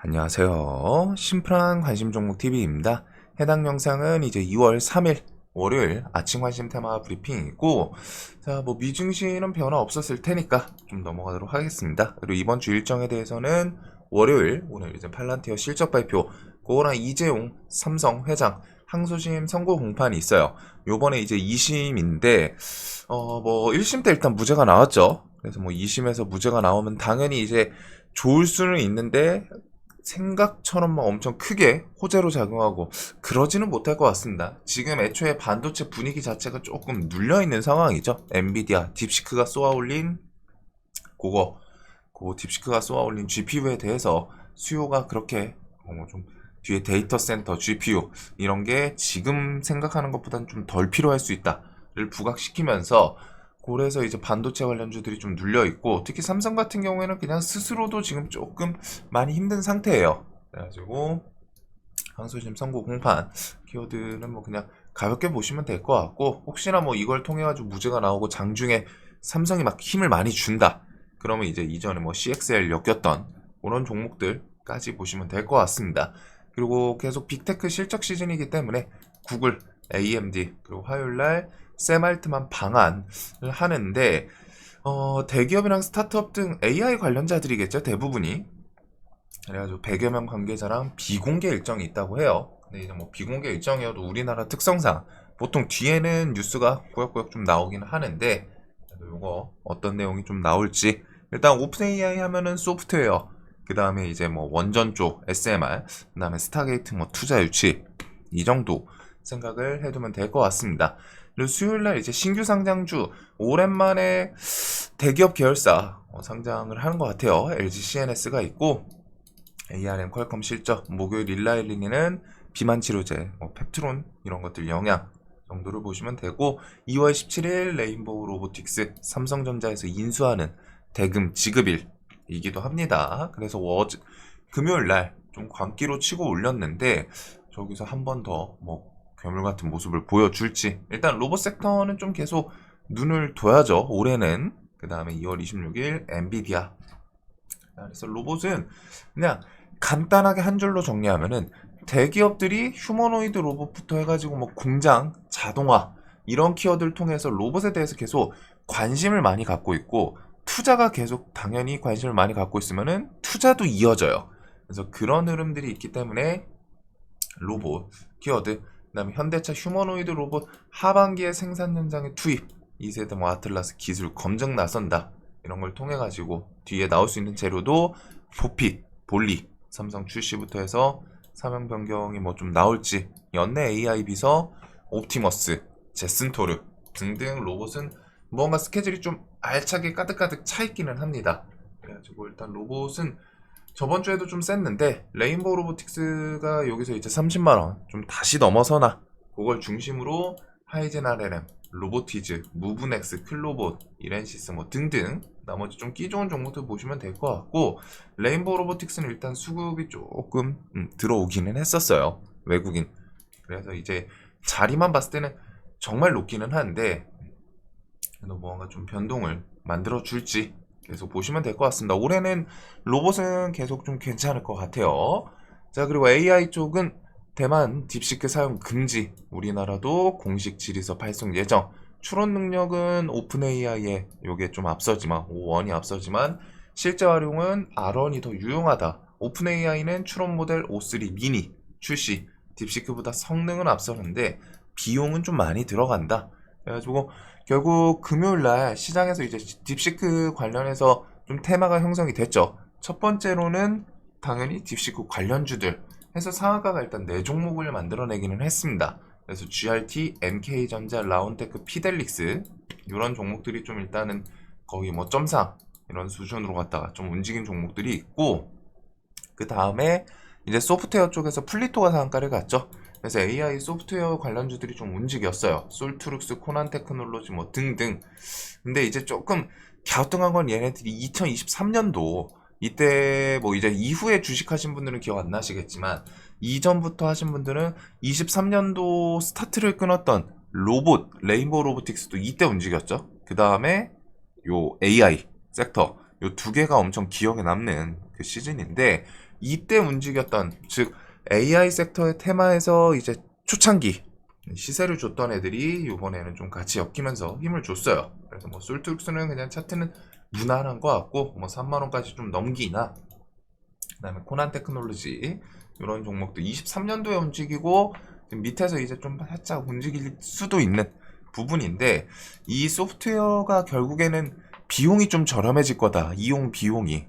안녕하세요. 심플한 관심 종목 TV입니다. 해당 영상은 이제 2월 3일 월요일 아침 관심 테마 브리핑이고, 자, 뭐 미증시는 변화 없었을 테니까 좀 넘어가도록 하겠습니다. 그리고 이번 주 일정에 대해서는 월요일 오늘 이제 팔란티어 실적 발표, 그거랑 이재용 삼성 회장 항소심 선고 공판이 있어요. 요번에 이제 2심인데 뭐 1심 때 일단 무죄가 나왔죠. 그래서 뭐 2심에서 무죄가 나오면 당연히 이제 좋을 수는 있는데 생각처럼 막 엄청 크게 호재로 작용하고 그러지는 못할 것 같습니다. 지금 애초에 반도체 분위기 자체가 조금 눌려있는 상황이죠. 엔비디아, 딥시크가 쏘아올린 그거 딥시크가 쏘아올린 GPU에 대해서 수요가 그렇게 좀 뒤에 데이터 센터, GPU 이런 게 지금 생각하는 것보다는 좀 덜 필요할 수 있다를 부각시키면서, 그래서 이제 반도체 관련주들이 좀 눌려 있고, 특히 삼성 같은 경우에는 그냥 스스로도 지금 조금 많이 힘든 상태예요. 그래가지고 항소심 선고 공판 키워드는 뭐 그냥 가볍게 보시면 될 것 같고, 혹시나 뭐 이걸 통해 가지고 무죄가 나오고 장중에 삼성이 막 힘을 많이 준다 그러면 이제 이전에 뭐 CXL 엮였던 그런 종목들까지 보시면 될 것 같습니다. 그리고 계속 빅테크 실적 시즌이기 때문에 구글, AMD 그리고 화요일날 샘알트만 방한을 하는데, 대기업이랑 스타트업 등 AI 관련자들이겠죠, 대부분이. 그래가지고 100여 명 관계자랑 비공개 일정이 있다고 해요. 근데 이제 뭐 비공개 일정이어도 우리나라 특성상 보통 뒤에는 뉴스가 꾸역꾸역 좀 나오긴 하는데, 이거 어떤 내용이 좀 나올지, 일단 오픈 AI 하면은 소프트웨어, 그 다음에 이제 뭐 원전 쪽 SMR, 그 다음에 스타게이트 뭐 투자 유치, 이 정도 생각을 해두면 될 것 같습니다. 그리고 수요일날 이제 신규 상장주 오랜만에 대기업 계열사 상장을 하는 것 같아요. LG CNS가 있고, ARM 퀄컴 실적, 목요일 일라일리니는 비만 치료제, 펩트론 이런 것들 영향 정도를 보시면 되고, 2월 17일 레인보우 로보틱스 삼성전자에서 인수하는 대금 지급일이기도 합니다. 그래서 금요일 날 좀 광기로 치고 올렸는데 저기서 한 번 더 뭐 괴물 같은 모습을 보여줄지, 일단 로봇 섹터는 좀 계속 눈을 둬야죠, 올해는. 그 다음에 2월 26일 엔비디아. 그래서 로봇은 그냥 간단하게 한 줄로 정리하면은, 대기업들이 휴머노이드 로봇부터 해가지고 뭐 공장, 자동화 이런 키워드를 통해서 로봇에 대해서 계속 관심을 많이 갖고 있고, 투자가 계속 당연히 관심을 많이 갖고 있으면은 투자도 이어져요. 그래서 그런 흐름들이 있기 때문에 로봇 키워드, 그다음에 현대차 휴머노이드 로봇 하반기에 생산 현장에 투입, 2세대 뭐 아틀라스 기술 검증 나선다 이런 걸 통해 가지고 뒤에 나올 수 있는 재료도 보핏, 볼리, 삼성 출시부터 해서 사명 변경이 뭐 좀 나올지, 연내 AI 비서, 옵티머스, 제슨토르 등등 로봇은 뭔가 스케줄이 좀 알차게 가득가득 차 있기는 합니다. 그래가지고 일단 로봇은 저번 주에도 좀 셌는데, 레인보우 로보틱스가 여기서 이제 30만원 좀 다시 넘어서나, 그걸 중심으로 하이젠 RLM, 로보티즈, 무브넥스, 클로봇, 이렌시스 뭐 등등 나머지 좀 끼 좋은 종목들 보시면 될 것 같고, 레인보우 로보틱스는 일단 수급이 조금 들어오기는 했었어요, 외국인. 그래서 이제 자리만 봤을 때는 정말 높기는 한데, 그래도 뭔가 좀 변동을 만들어 줄지 계속 보시면 될 것 같습니다. 올해는 로봇은 계속 좀 괜찮을 것 같아요. 자, 그리고 AI 쪽은 대만 딥시크 사용 금지, 우리나라도 공식 질의서 발송 예정. 추론 능력은 오픈 AI에 요게 좀 앞서지만, O1이 앞서지만 실제 활용은 R1이 더 유용하다. 오픈 AI는 추론 모델 O3 미니 출시, 딥시크보다 성능은 앞서는데 비용은 좀 많이 들어간다. 그래가지고 결국 금요일날 시장에서 이제 딥시크 관련해서 좀 테마가 형성이 됐죠. 첫 번째로는 당연히 딥시크 관련주들 해서 상한가가 일단 4종목을 만들어내기는 했습니다. 그래서 GRT, NK전자, 라운테크, 피델릭스 이런 종목들이 좀 일단은 거의 뭐 점상 이런 수준으로 갔다가 좀 움직인 종목들이 있고, 그 다음에 이제 소프트웨어 쪽에서 플리토가 상한가를 갔죠. 그래서 AI 소프트웨어 관련주들이 좀 움직였어요. 솔트룩스, 코난 테크놀로지 뭐 등등. 근데 이제 조금 갸우뚱한 건 얘네들이 2023년도 이때 뭐 이제 이후에 주식하신 분들은 기억 안 나시겠지만, 이전부터 하신 분들은 23년도 스타트를 끊었던 로봇, 레인보우 로보틱스도 이때 움직였죠. 그 다음에 요 AI 섹터, 요 두 개가 엄청 기억에 남는 그 시즌인데, 이때 움직였던, 즉 AI 섹터의 테마에서 이제 초창기 시세를 줬던 애들이 이번에는 좀 같이 엮이면서 힘을 줬어요. 그래서 뭐 솔트룩스는 그냥 차트는 무난한 것 같고, 뭐 3만 원까지 좀 넘기나, 그다음에 코난 테크놀로지 이런 종목도 23년도에 움직이고 밑에서 이제 좀 살짝 움직일 수도 있는 부분인데, 이 소프트웨어가 결국에는 비용이 좀 저렴해질 거다. 이용 비용이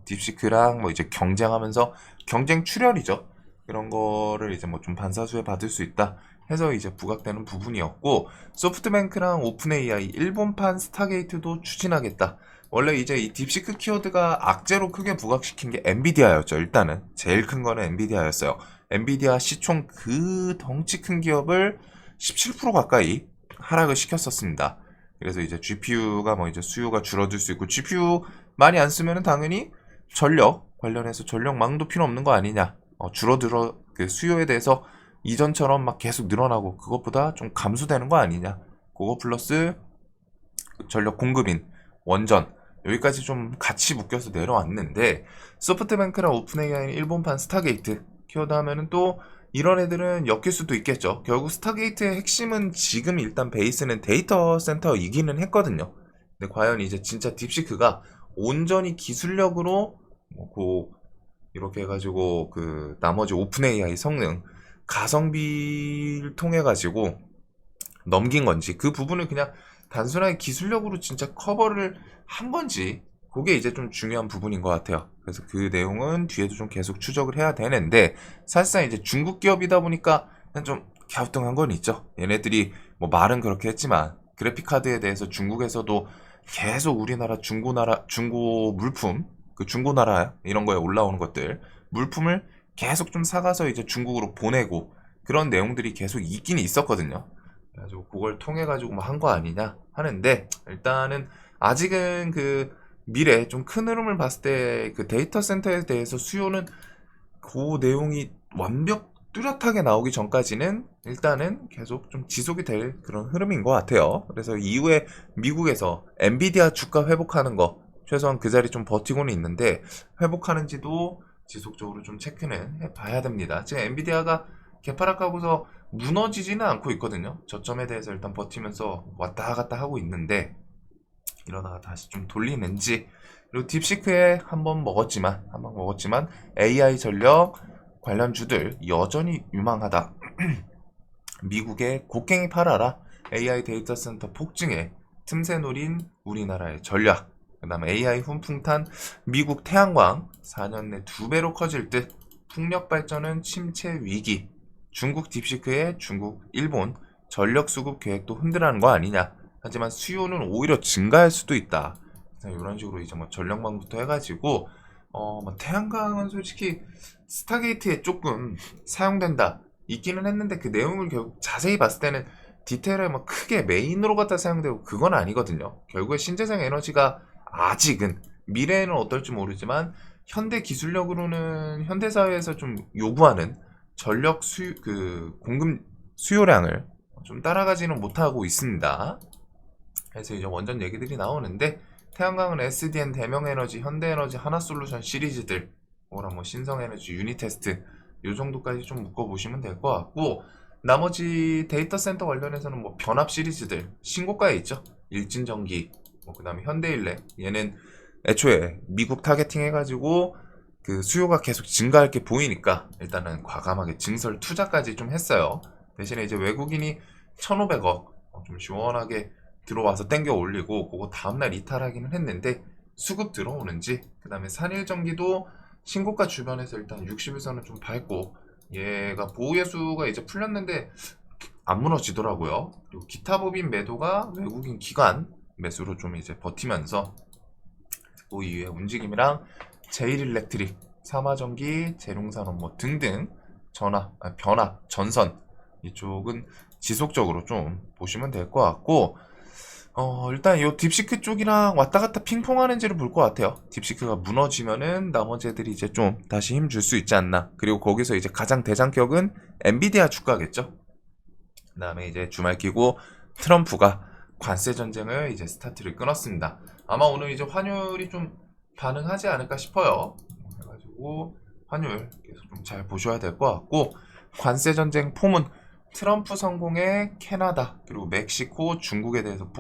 딥시크랑 뭐 이제 경쟁하면서 경쟁 출혈이죠. 그런 거를 이제 뭐 좀 반사수혜 받을 수 있다 해서 이제 부각되는 부분이었고, 소프트뱅크랑 오픈 AI 일본판 스타게이트도 추진하겠다. 원래 이제 이 딥시크 키워드가 악재로 크게 부각시킨 게 엔비디아였죠. 일단은 제일 큰 거는 엔비디아였어요. 엔비디아 시총 그 덩치 큰 기업을 17% 가까이 하락을 시켰었습니다. 그래서 이제 GPU가 뭐 이제 수요가 줄어들 수 있고, GPU 많이 안 쓰면은 당연히 전력 관련해서 전력망도 필요 없는 거 아니냐. 줄어들어 그 수요에 대해서 이전처럼 막 계속 늘어나고 그것보다 좀 감소되는 거 아니냐. 그거 플러스 전력 공급인 원전 여기까지 좀 같이 묶여서 내려왔는데, 소프트뱅크랑 오픈AI는 일본판 스타게이트 키워드 하면은 또 이런 애들은 엮일 수도 있겠죠. 결국 스타게이트의 핵심은 지금 일단 베이스는 데이터 센터이기는 했거든요. 근데 과연 이제 진짜 딥시크가 온전히 기술력으로 이렇게 해가지고 그 나머지 오픈 AI 성능 가성비를 통해 가지고 넘긴 건지, 그 부분을 그냥 단순하게 기술력으로 진짜 커버를 한 건지, 그게 이제 좀 중요한 부분인 것 같아요. 그래서 그 내용은 뒤에도 좀 계속 추적을 해야 되는데, 사실상 이제 중국 기업이다 보니까 그냥 좀 갸우뚱한 건 있죠. 얘네들이 뭐 말은 그렇게 했지만 그래픽 카드에 대해서 중국에서도 계속 우리나라 중고 물품, 그 중고나라 이런 거에 올라오는 것들 물품을 계속 좀 사가서 이제 중국으로 보내고 그런 내용들이 계속 있긴 있었거든요. 그래가지고 그걸 통해 가지고 뭐 한 거 아니냐 하는데, 일단은 아직은 그 미래 좀 큰 흐름을 봤을 때 그 데이터 센터에 대해서 수요는 그 내용이 완벽 뚜렷하게 나오기 전까지는 일단은 계속 좀 지속이 될 그런 흐름인 것 같아요. 그래서 이후에 미국에서 엔비디아 주가 회복하는 거 최소한 그 자리 좀 버티고는 있는데, 회복하는지도 지속적으로 좀 체크는 해봐야 됩니다. 지금 엔비디아가 개파락하고서 무너지지는 않고 있거든요. 저점에 대해서 일단 버티면서 왔다 갔다 하고 있는데, 이러다가 다시 좀 돌리는지. 그리고 딥시크에 한번 먹었지만 AI 전력 관련주들 여전히 유망하다. 미국의 곡괭이 팔아라, AI 데이터 센터 폭증에 틈새 노린 우리나라의 전략, 그 다음에 AI 훈풍탄 미국 태양광 4년 내 2배로 커질 듯, 풍력 발전은 침체 위기, 중국 딥시크의 중국, 일본 전력 수급 계획도 흔들하는 거 아니냐. 하지만 수요는 오히려 증가할 수도 있다. 이런 식으로 이제 뭐 전력망부터 해가지고 뭐 태양광은 솔직히 스타게이트에 조금 사용된다 있기는 했는데, 그 내용을 결국 자세히 봤을 때는 디테일에 뭐 크게 메인으로 갖다 사용되고 그건 아니거든요. 결국에 신재생 에너지가 아직은, 미래에는 어떨지 모르지만 현대 기술력으로는 현대 사회에서 좀 요구하는 전력 공급 수요량을 좀 따라가지는 못하고 있습니다. 그래서 이제 원전 얘기들이 나오는데, 태양광은 SDN, 대명에너지, 현대에너지, 하나솔루션 시리즈들, 뭐랑 뭐 신성에너지, 유니테스트 요 정도까지 좀 묶어보시면 될 것 같고, 나머지 데이터 센터 관련해서는 뭐 변압 시리즈들 신고가에 있죠. 일진전기, 뭐 그다음에 현대일렉, 얘는 애초에 미국 타겟팅 해가지고 그 수요가 계속 증가할 게 보이니까 일단은 과감하게 증설 투자까지 좀 했어요. 대신에 이제 외국인이 1,500억 좀 시원하게 들어와서 땡겨 올리고, 그거 다음날 이탈하기는 했는데 수급 들어오는지, 그 다음에 산일전기도 신고가 주변에서 일단 60일선은 좀 밟고, 얘가 보호예수가 이제 풀렸는데 안 무너지더라고요. 그리고 기타 법인 매도가 외국인 기관 매수로 좀 이제 버티면서, 그 이후에 움직임이랑 제일일렉트릭, 삼화전기, 재룡산업 뭐 등등 변압, 전선 이쪽은 지속적으로 좀 보시면 될 것 같고, 일단 이 딥시크 쪽이랑 왔다 갔다 핑퐁하는지를 볼 것 같아요. 딥시크가 무너지면은 나머지 애들이 이제 좀 다시 힘 줄 수 있지 않나. 그리고 거기서 이제 가장 대장격은 엔비디아 주가겠죠. 그 다음에 이제 주말 끼고 트럼프가 관세 전쟁을 이제 스타트를 끊었습니다. 아마 오늘 이제 환율이 좀 반응하지 않을까 싶어요. 그래가지고 환율 계속 좀 잘 보셔야 될 것 같고, 관세 전쟁 포문 트럼프 성공의 캐나다 그리고 멕시코, 중국에 대해서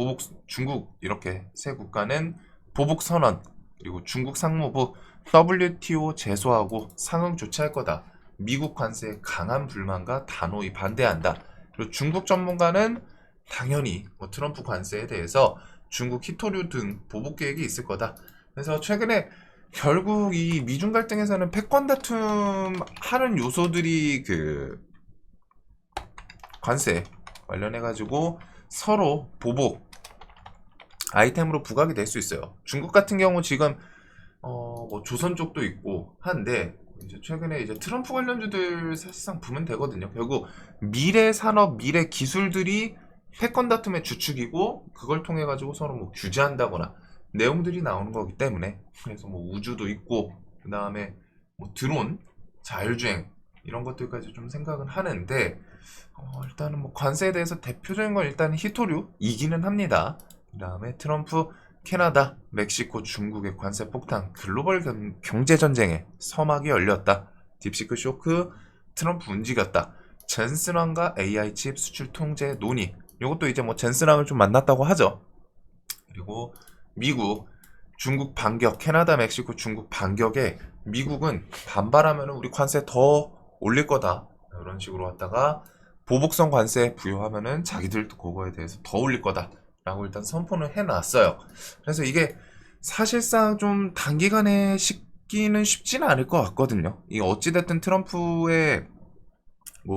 중국 이렇게 세 국가는 보복 선언, 그리고 중국 상무부 WTO 제소하고 상응 조치할 거다. 미국 관세에 강한 불만과 단호히 반대한다. 그리고 중국 전문가는 당연히 트럼프 관세에 대해서 중국 히토류 등 보복 계획이 있을 거다. 그래서 최근에 결국 이 미중 갈등에서는 패권 다툼 하는 요소들이 관세 관련해가지고 서로 보복 아이템으로 부각이 될 수 있어요. 중국 같은 경우 지금 조선 쪽도 있고 한데, 이제 최근에 이제 트럼프 관련주들 사실상 보면 되거든요. 결국 미래 산업, 미래 기술들이 패권 다툼의 주축이고, 그걸 통해 가지고 서로 규제한다거나 내용들이 나오는 거기 때문에, 그래서 우주도 있고, 그 다음에 드론, 자율주행 이런 것들까지 좀 생각은 하는데, 일단은 관세에 대해서 대표적인 건 일단 히토류이기는 합니다. 그 다음에 트럼프, 캐나다, 멕시코, 중국의 관세 폭탄, 글로벌 경제 전쟁에 서막이 열렸다. 딥시크 쇼크, 트럼프 움직였다. 젠슨왕과 AI 칩 수출 통제 논의. 이것도 이제 젠슨왕을 좀 만났다고 하죠. 그리고 미국, 중국 반격, 캐나다, 멕시코, 중국 반격에 미국은 반발하면 우리 관세 더 올릴 거다. 이런 식으로 왔다가 보복성 관세 부여하면은 자기들도 그거에 대해서 더 올릴 거다. 라고 일단 선포는 해놨어요. 그래서 이게 사실상 좀 단기간에 식기는 쉽지는 않을 것 같거든요. 이게 어찌됐든 트럼프의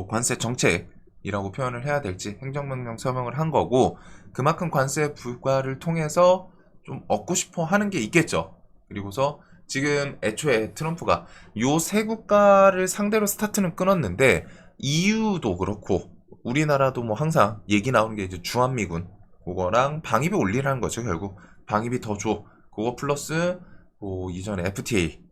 관세 정책이라고 표현을 해야 될지 행정명령 서명을 한 거고, 그만큼 관세 부과를 통해서 좀 얻고 싶어 하는 게 있겠죠. 그리고서 지금 애초에 트럼프가 요 세 국가를 상대로 스타트는 끊었는데, EU도 그렇고 우리나라도 항상 얘기 나오는 게 이제 주한미군 그거랑 방위비 올리라는 거죠. 결국 방위비 더 줘. 그거 플러스 이전에 FTA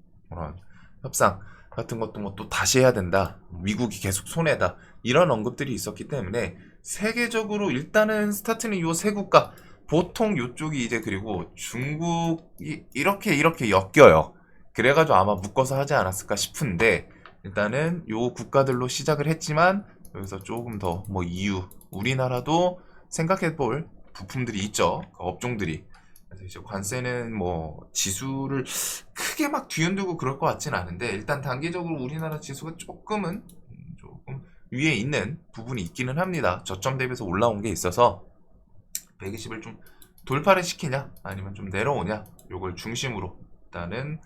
협상 같은 것도 또 다시 해야 된다. 미국이 계속 손해다. 이런 언급들이 있었기 때문에 세계적으로 일단은 스타트는 요 세 국가. 보통 요쪽이 이제, 그리고 중국이 이렇게 엮여요. 그래가지고 아마 묶어서 하지 않았을까 싶은데, 일단은 요 국가들로 시작을 했지만 여기서 조금 더 EU, 우리나라도 생각해볼 부품들이 있죠. 그 업종들이. 그래서 이제 관세는 지수를 크게 막 뒤흔들고 그럴 것 같진 않은데, 일단 단기적으로 우리나라 지수가 조금 위에 있는 부분이 있기는 합니다. 저점 대비해서 올라온 게 있어서 120을 좀 돌파를 시키냐 아니면 좀 내려오냐, 요걸 중심으로 일단은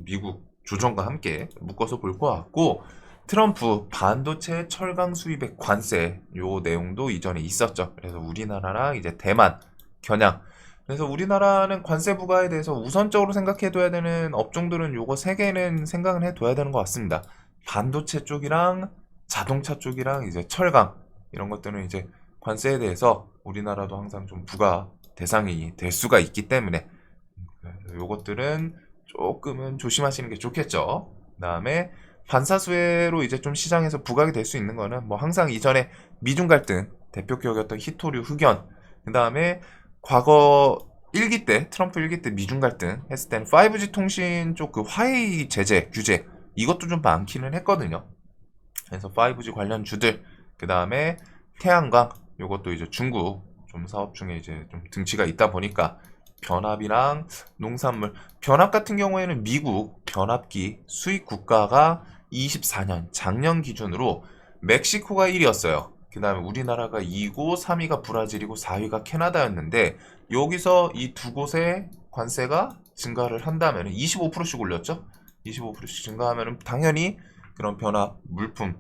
미국 조정과 함께 묶어서 볼 것 같고, 트럼프 반도체 철강 수입의 관세 요 내용도 이전에 있었죠. 그래서 우리나라랑 이제 대만 겨냥. 그래서 우리나라는 관세 부과에 대해서 우선적으로 생각해둬야 되는 업종들은 요거 세 개는 생각을 해둬야 되는 것 같습니다. 반도체 쪽이랑 자동차 쪽이랑 이제 철강 이런 것들은 이제 관세에 대해서 우리나라도 항상 좀 부과 대상이 될 수가 있기 때문에 요것들은 조금은 조심하시는 게 좋겠죠. 그 다음에 반사수혜로 이제 좀 시장에서 부각이 될 수 있는 거는 항상 이전에 미중 갈등 대표 기업이었던 히토류 흑연, 그 다음에 과거 트럼프 1기 때 미중 갈등 했을 때는 5G 통신 쪽 화웨이 제재 규제 이것도 좀 많기는 했거든요. 그래서 5G 관련 주들, 그 다음에 태양광 요것도 이제 중국 좀 사업 중에 이제 좀 등치가 있다 보니까 변압이랑 농산물, 변압 같은 경우에는 미국 변압기 수입 국가가 24년 작년 기준으로 멕시코가 1위였어요. 그 다음에 우리나라가 2고 3위가 브라질이고 4위가 캐나다였는데, 여기서 이 두 곳의 관세가 증가를 한다면 25%씩 올렸죠. 25%씩 증가하면 당연히 그런 변압 물품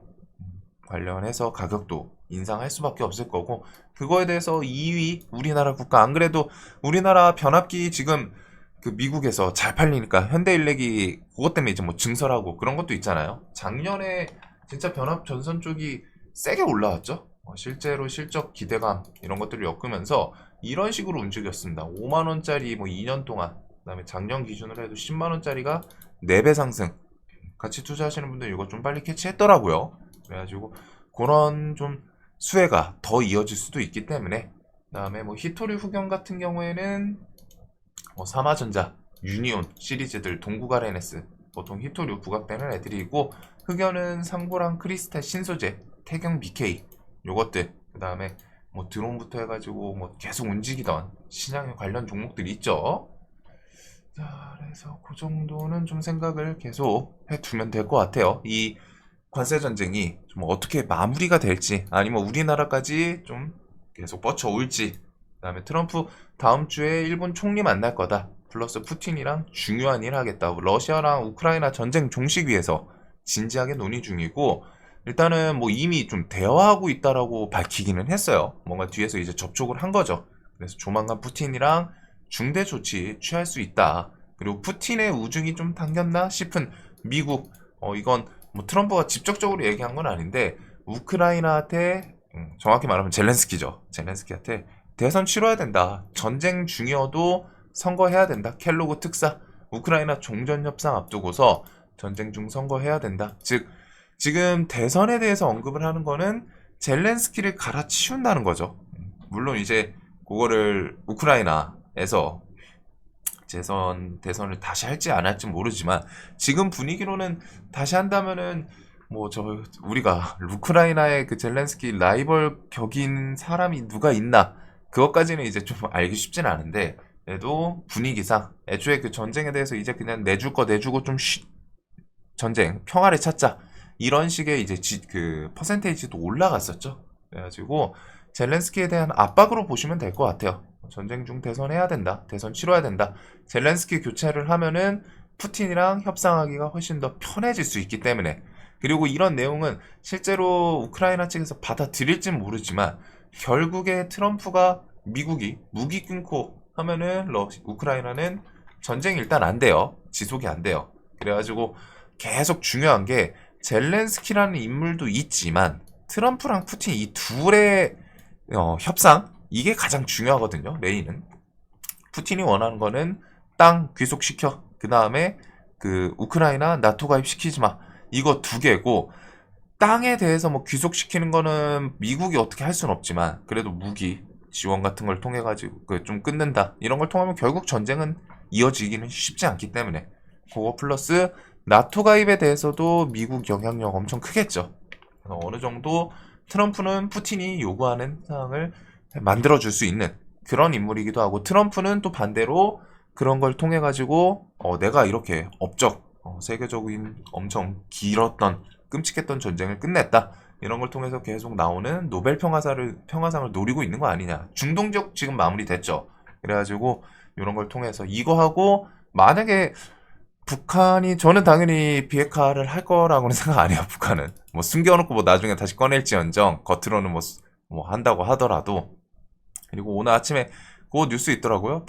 관련해서 가격도 인상할 수밖에 없을 거고, 그거에 대해서 2위 우리나라 국가, 안 그래도 우리나라 변압기 지금 미국에서 잘 팔리니까 현대일렉이 그것 때문에 이제 증설하고 그런 것도 있잖아요. 작년에 진짜 변압 전선 쪽이 세게 올라왔죠. 실제로 실적 기대감 이런 것들을 엮으면서 이런 식으로 움직였습니다. 5만원짜리 2년 동안, 그 다음에 작년 기준으로 해도 10만원짜리가 4배 상승. 같이 투자하시는 분들 이거 좀 빨리 캐치했더라고요. 그래가지고 그런 좀 수혜가 더 이어질 수도 있기 때문에, 그 다음에 히토류 흑연 같은 경우에는 삼화전자, 유니온 시리즈들, 동국아레네스 보통 히토류 부각되는 애들이고, 흑연은 상보랑 크리스탈 신소재, 태경 BK 요것들, 그 다음에 뭐 드론부터 해가지고 뭐 계속 움직이던 신약에 관련 종목들이 있죠. 자, 그래서 그 정도는 좀 생각을 계속 해두면 될 것 같아요. 이 관세 전쟁이 좀 어떻게 마무리가 될지, 아니면 우리나라까지 좀 계속 뻗쳐올지, 그다음에 트럼프 다음 주에 일본 총리 만날 거다. 플러스 푸틴이랑 중요한 일 하겠다. 러시아랑 우크라이나 전쟁 종식 위해서 진지하게 논의 중이고, 일단은 뭐 이미 좀 대화하고 있다라고 밝히기는 했어요. 뭔가 뒤에서 이제 접촉을 한 거죠. 그래서 조만간 푸틴이랑 중대 조치 취할 수 있다. 그리고 푸틴의 우중이 좀 당겼나 싶은 미국, 이건 뭐 트럼프가 직접적으로 얘기한 건 아닌데, 우크라이나한테, 정확히 말하면 젤렌스키죠. 젤렌스키한테 대선 치러야 된다. 전쟁 중이어도 선거해야 된다. 켈로그 특사, 우크라이나 종전 협상 앞두고서 전쟁 중 선거해야 된다. 즉, 지금 대선에 대해서 언급을 하는 거는 젤렌스키를 갈아치운다는 거죠. 물론 이제 그거를 우크라이나에서 대선을 다시 할지 안 할지 모르지만, 지금 분위기로는 다시 한다면은 뭐 우리가 우크라이나의 그 젤렌스키 라이벌 격인 사람이 누가 있나, 그것까지는 이제 좀 알기 쉽진 않은데, 그래도 분위기상 애초에 그 전쟁에 대해서 이제 그냥 내줄 거 내주고 좀 전쟁 평화를 찾자, 이런 식의 이제 그 퍼센테이지도 올라갔었죠. 그래가지고 젤렌스키에 대한 압박으로 보시면 될 것 같아요. 전쟁 중 대선해야 된다. 대선 치러야 된다. 젤렌스키 교체를 하면은 푸틴이랑 협상하기가 훨씬 더 편해질 수 있기 때문에. 그리고 이런 내용은 실제로 우크라이나 측에서 받아들일진 모르지만, 결국에 트럼프가 미국이 무기 끊고 하면은 우크라이나는 전쟁이 일단 안 돼요. 지속이 안 돼요. 그래가지고 계속 중요한 게, 젤렌스키라는 인물도 있지만 트럼프랑 푸틴 이 둘의 협상, 이게 가장 중요하거든요. 메인은 푸틴이 원하는 거는 땅 귀속시켜, 그 다음에 그 우크라이나 나토 가입시키지 마, 이거 두 개고, 땅에 대해서 뭐 귀속시키는 거는 미국이 어떻게 할 수는 없지만, 그래도 무기 지원 같은 걸 통해 가지고 좀 끊는다, 이런 걸 통하면 결국 전쟁은 이어지기는 쉽지 않기 때문에, 그거 플러스 나토 가입에 대해서도 미국 영향력 엄청 크겠죠. 그래서 어느 정도 트럼프는 푸틴이 요구하는 상황을 만들어줄 수 있는 그런 인물이기도 하고, 트럼프는 또 반대로 그런 걸 통해 가지고 내가 이렇게 세계적인 엄청 길었던 끔찍했던 전쟁을 끝냈다, 이런 걸 통해서 계속 나오는 노벨 평화상을 노리고 있는 거 아니냐. 중동 지역 지금 마무리됐죠. 그래가지고 이런 걸 통해서 이거 하고, 만약에 북한이, 저는 당연히 비핵화를 할 거라고는 생각 안 해요. 북한은 뭐 숨겨놓고 뭐 나중에 다시 꺼낼지언정 겉으로는 뭐 한다고 하더라도. 그리고 오늘 아침에 그 뉴스 있더라고요.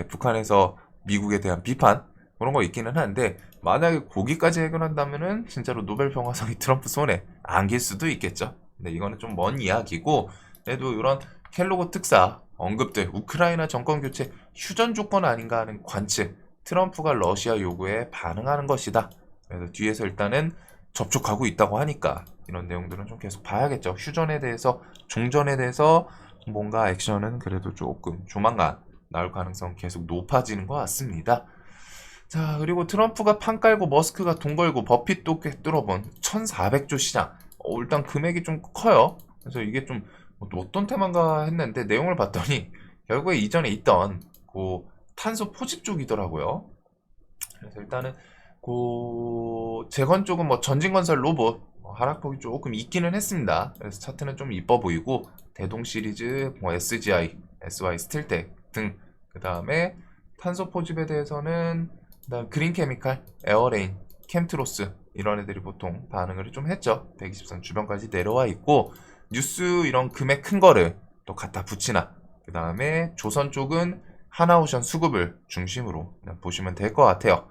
북한에서 미국에 대한 비판, 그런 거 있기는 한데, 만약에 거기까지 해결한다면은 진짜로 노벨 평화상이 트럼프 손에 안길 수도 있겠죠. 근데 이거는 좀 먼 이야기고, 그래도 이런 켈로그 특사 언급들, 우크라이나 정권 교체 휴전 조건 아닌가 하는 관측, 트럼프가 러시아 요구에 반응하는 것이다. 그래서 뒤에서 일단은 접촉하고 있다고 하니까 이런 내용들은 좀 계속 봐야겠죠. 휴전에 대해서, 종전에 대해서 뭔가 액션은 그래도 조금 조만간 나올 가능성 계속 높아지는 것 같습니다. 자, 그리고 트럼프가 판 깔고 머스크가 돈 걸고 버핏도 꿰뚫어본 1400조 시장. 일단 금액이 좀 커요. 그래서 이게 좀 어떤 테마인가 했는데, 내용을 봤더니 결국에 이전에 있던 그 탄소 포집 쪽이더라고요. 그래서 일단은 그 재건 쪽은 뭐 전진건설 로봇 하락폭이 조금 있기는 했습니다. 그래서 차트는 좀 이뻐 보이고, 대동 시리즈, 뭐 SGI, SY 스틸텍 등, 그 다음에 탄소 포집에 대해서는 그다음 그린 케미칼, 에어레인, 캠트로스, 이런 애들이 보통 반응을 좀 했죠. 120선 주변까지 내려와 있고, 뉴스 이런 금액 큰 거를 또 갖다 붙이나, 그 다음에 조선 쪽은 하나오션 수급을 중심으로 그냥 보시면 될 것 같아요.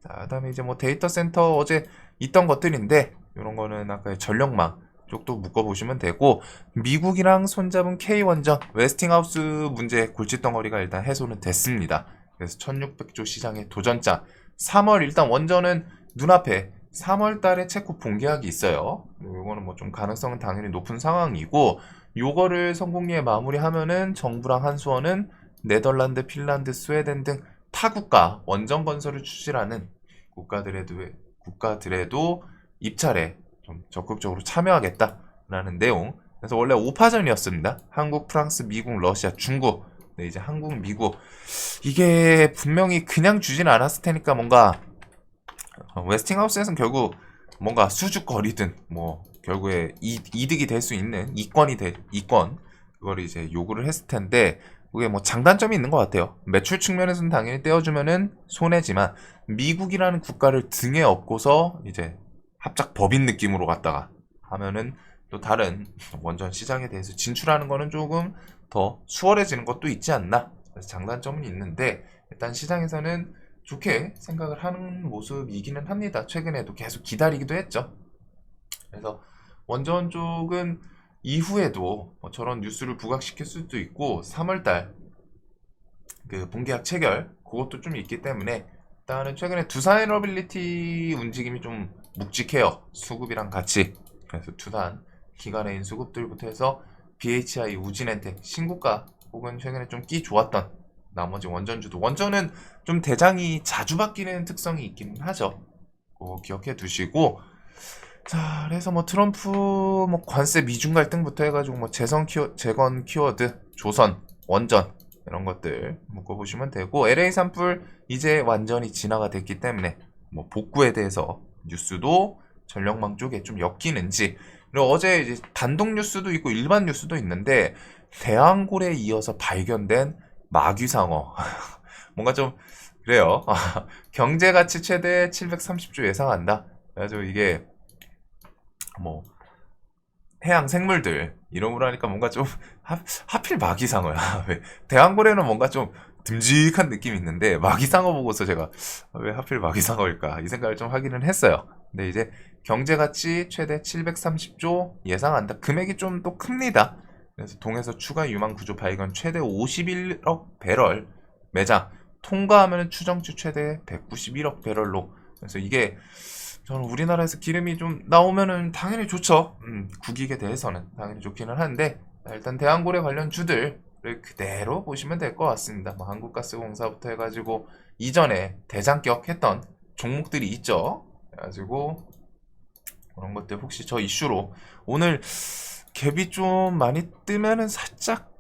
자, 그다음에 이제 뭐 데이터 센터 어제 있던 것들인데, 이런 거는 아까 전력망 쪽도 묶어보시면 되고, 미국이랑 손잡은 K원전 웨스팅하우스 문제 골칫덩어리가 일단 해소는 됐습니다. 그래서 1600조 시장의 도전장, 3월 일단 원전은 눈앞에 3월 달에 체코 본계약이 있어요. 요거는 뭐 좀 가능성은 당연히 높은 상황이고, 요거를 성공리에 마무리하면은 정부랑 한수원은 네덜란드, 핀란드, 스웨덴 등 타국가 원전 건설을 추진하는 국가들에도 입찰에 좀 적극적으로 참여하겠다라는 내용. 그래서 원래 5파전이었습니다. 한국, 프랑스, 미국, 러시아, 중국. 네, 이제 한국, 미국. 이게 분명히 그냥 주진 않았을 테니까 뭔가 웨스팅하우스에서는 결국 뭔가 수주거리든 뭐 결국에 이득이 될 수 있는 이권 그걸 이제 요구를 했을 텐데 그게 뭐 장단점이 있는 것 같아요. 매출 측면에서는 당연히 떼어주면은 손해지만 미국이라는 국가를 등에 업고서 이제 합작 법인 느낌으로 갔다가 하면은 또 다른 원전 시장에 대해서 진출하는 거는 조금 더 수월해지는 것도 있지 않나. 그래서 장단점은 있는데 일단 시장에서는 좋게 생각을 하는 모습이기는 합니다. 최근에도 계속 기다리기도 했죠. 그래서 원전 쪽은 이후에도 뭐 저런 뉴스를 부각시킬 수도 있고 3월달 그 본계약 체결 그것도 좀 있기 때문에 일단은 최근에 두산 에너빌리티 움직임이 좀 묵직해요. 수급이랑 같이. 그래서 두산 기간해인 수급들부터 해서 BHI, 우진엔텍, 신고가 혹은 최근에 좀 끼 좋았던 나머지 원전주도 원전은 좀 대장이 자주 바뀌는 특성이 있긴 하죠. 그거 기억해 두시고 자 그래서 뭐 트럼프 뭐 관세 미중 갈등부터 해가지고 뭐 재건 키워드 조선 원전 이런 것들 묶어보시면 되고 LA 산불 이제 완전히 진화가 됐기 때문에 뭐 복구에 대해서 뉴스도 전력망 쪽에 좀 엮이는지 그리고 어제 이제 단독 뉴스도 있고 일반 뉴스도 있는데 대왕골에 이어서 발견된 마귀상어 뭔가 좀 그래요. 경제가치 최대 730조 예상한다. 그래가지고 이게 뭐 해양 생물들 이름으로 하니까 뭔가 좀 하필 마귀상어야. 왜 대왕고래는 뭔가 좀 듬직한 느낌이 있는데 마귀상어 보고서 제가 왜 하필 마귀상어일까 이 생각을 좀 하기는 했어요. 근데 이제 경제가치 최대 730조 예상한다. 금액이 좀 또 큽니다. 그래서 동에서 추가 유망 구조 발견 최대 51억 배럴 매장 통과하면 추정치 최대 191억 배럴로 그래서 이게 저는 우리나라에서 기름이 좀 나오면은 당연히 좋죠. 국익에 대해서는 당연히 좋기는 한데 일단 대왕고래 관련 주들을 그대로 보시면 될 것 같습니다. 뭐 한국가스공사부터 해가지고 이전에 대장격 했던 종목들이 있죠. 그래가지고 그런 것들 혹시 저 이슈로 오늘 갭이 좀 많이 뜨면은 살짝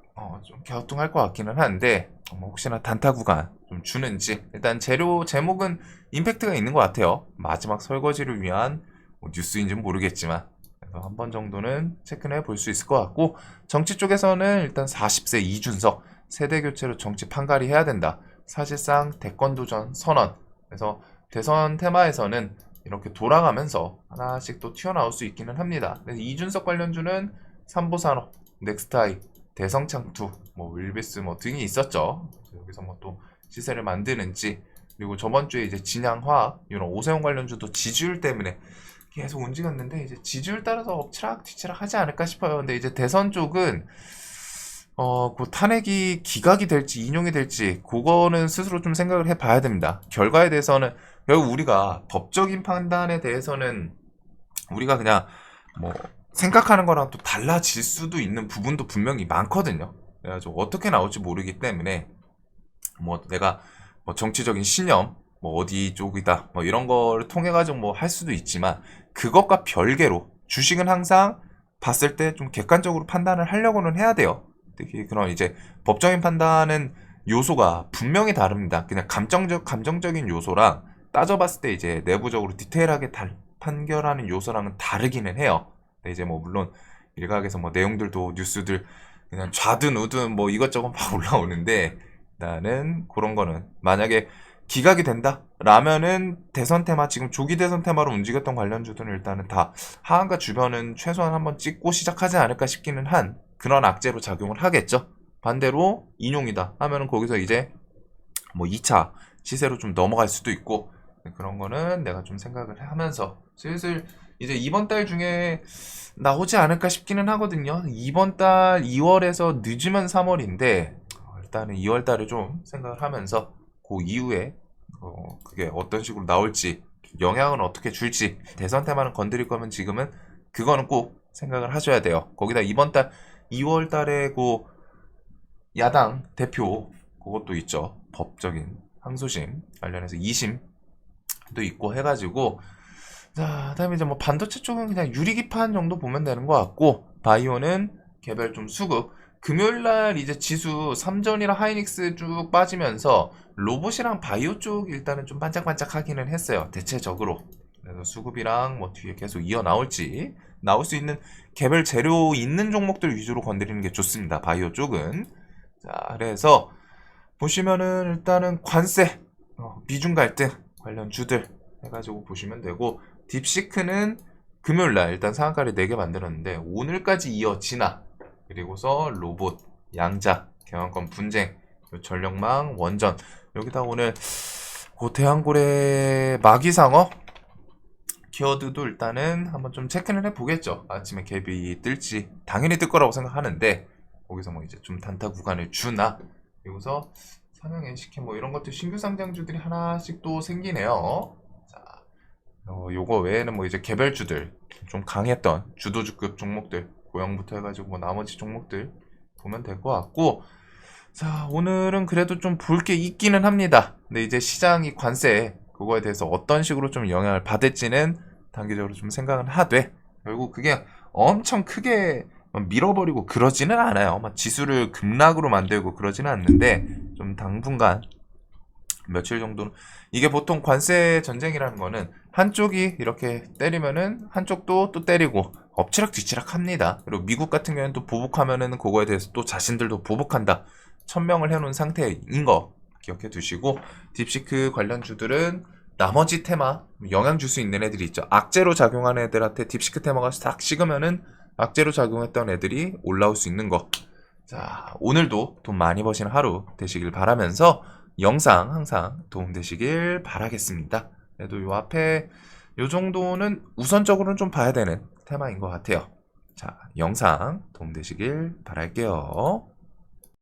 좀 갸우뚱할 것 같기는 한데 뭐 혹시나 단타 구간 좀 주는지 일단 재료 제목은 임팩트가 있는 것 같아요. 마지막 설거지를 위한 뭐 뉴스인지는 모르겠지만 그래서 한 번 정도는 체크해 볼 수 있을 것 같고 정치 쪽에서는 일단 40세 이준석 세대 교체로 정치 판가리 해야 된다. 사실상 대권 도전 선언. 그래서 대선 테마에서는 이렇게 돌아가면서 하나씩 또 튀어나올 수 있기는 합니다. 그래서 이준석 관련주는 삼보산업, 넥스타이, 대성창투, 뭐 윌비스 뭐 등이 있었죠. 여기서 뭐 또 시세를 만드는지 그리고 저번 주에 이제 진양화학 이런 오세훈 관련주도 지지율 때문에 계속 움직였는데 이제 지지율 따라서 엎치락 뒤치락 하지 않을까 싶어요. 근데 이제 대선 쪽은 그 탄핵이 기각이 될지 인용이 될지 그거는 스스로 좀 생각을 해봐야 됩니다. 결과에 대해서는 결국 우리가 법적인 판단에 대해서는 우리가 그냥 뭐 생각하는 거랑 또 달라질 수도 있는 부분도 분명히 많거든요. 그래가지고 어떻게 나올지 모르기 때문에 뭐 내가 뭐 정치적인 신념 뭐 어디 쪽이다 뭐 이런 거를 통해 가지고 뭐 할 수도 있지만 그것과 별개로 주식은 항상 봤을 때 좀 객관적으로 판단을 하려고는 해야 돼요. 특히 그런 이제 법적인 판단은 요소가 분명히 다릅니다. 그냥 감정적인 요소랑 따져봤을 때 이제 내부적으로 디테일하게 판결하는 요소랑은 다르기는 해요. 근데 이제 뭐 물론 일각에서 뭐 내용들도 뉴스들 그냥 좌든 우든 뭐 이것저것 막 올라오는데 나는 그런 거는 만약에 기각이 된다 라면은 대선 테마 지금 조기 대선 테마로 움직였던 관련주들은 일단은 다 하한가 주변은 최소한 한번 찍고 시작하지 않을까 싶기는 한 그런 악재로 작용을 하겠죠. 반대로 인용이다 하면은 거기서 이제 뭐 2차 시세로 좀 넘어갈 수도 있고 그런 거는 내가 좀 생각을 하면서 슬슬 이제 이번 달 중에 나오지 않을까 싶기는 하거든요. 이번 달 2월에서 늦으면 3월인데 일단은 2월 달을 좀 생각을 하면서 그 이후에 그게 어떤 식으로 나올지 영향은 어떻게 줄지 대선 테마는 건드릴 거면 지금은 그거는 꼭 생각을 하셔야 돼요. 거기다 이번 달 2월 달에 그 야당 대표 그것도 있죠. 법적인 항소심 관련해서 2심 있고 해가지고, 자, 그다음에 이제 뭐 반도체 쪽은 그냥 유리기판 정도 보면 되는 것 같고, 바이오는 개별 좀 수급. 금요일날 이제 지수 삼전이랑 하이닉스 쭉 빠지면서 로봇이랑 바이오 쪽 일단은 좀 반짝반짝 하기는 했어요. 대체적으로. 그래서 수급이랑 뭐 뒤에 계속 이어 나올지, 나올 수 있는 개별 재료 있는 종목들 위주로 건드리는 게 좋습니다. 바이오 쪽은. 자, 그래서 보시면은 일단은 관세, 미중 갈등 관련 주들 해가지고 보시면 되고, 딥시크는 금요일날 일단 상한가를 4개 만들었는데 오늘까지 이어지나, 그리고서 로봇, 양자, 경영권 분쟁, 전력망, 원전, 여기다 오늘 대한고래 마기상어 키워드도 일단은 한번 좀 체크를 해보겠죠. 아침에 갭이 뜰지 당연히 뜰 거라고 생각하는데, 거기서 뭐 이제 좀 단타 구간을 주나, 그리고서 삼양 NCK 뭐 이런 것들 신규 상장주들이 하나씩 또 생기네요. 자, 요거 외에는 뭐 이제 개별주들 좀 강했던 주도주급 종목들, 고영부터 해가지고 뭐 나머지 종목들 보면 될 것 같고, 자, 오늘은 그래도 좀 볼 게 있기는 합니다. 근데 이제 시장이 관세 그거에 대해서 어떤 식으로 좀 영향을 받을지는 단기적으로 좀 생각은 하되, 결국 그게 엄청 크게 밀어버리고 그러지는 않아요. 막 지수를 급락으로 만들고 그러지는 않는데, 좀 당분간 며칠 정도는, 이게 보통 관세 전쟁이라는 거는 한쪽이 이렇게 때리면은 한쪽도 또 때리고 엎치락 뒤치락 합니다. 그리고 미국 같은 경우는 또 보복하면은 그거에 대해서 또 자신들도 보복한다. 천명을 해놓은 상태인 거 기억해 두시고, 딥시크 관련 주들은 나머지 테마 영향 줄 수 있는 애들이 있죠. 악재로 작용하는 애들한테 딥시크 테마가 싹 식으면은 악재로 작용했던 애들이 올라올 수 있는 거. 자, 오늘도 돈 많이 버시는 하루 되시길 바라면서 영상 항상 도움되시길 바라겠습니다. 그래도 요 앞에 요 정도는 우선적으로는 좀 봐야 되는 테마인 것 같아요. 자, 영상 도움되시길 바랄게요.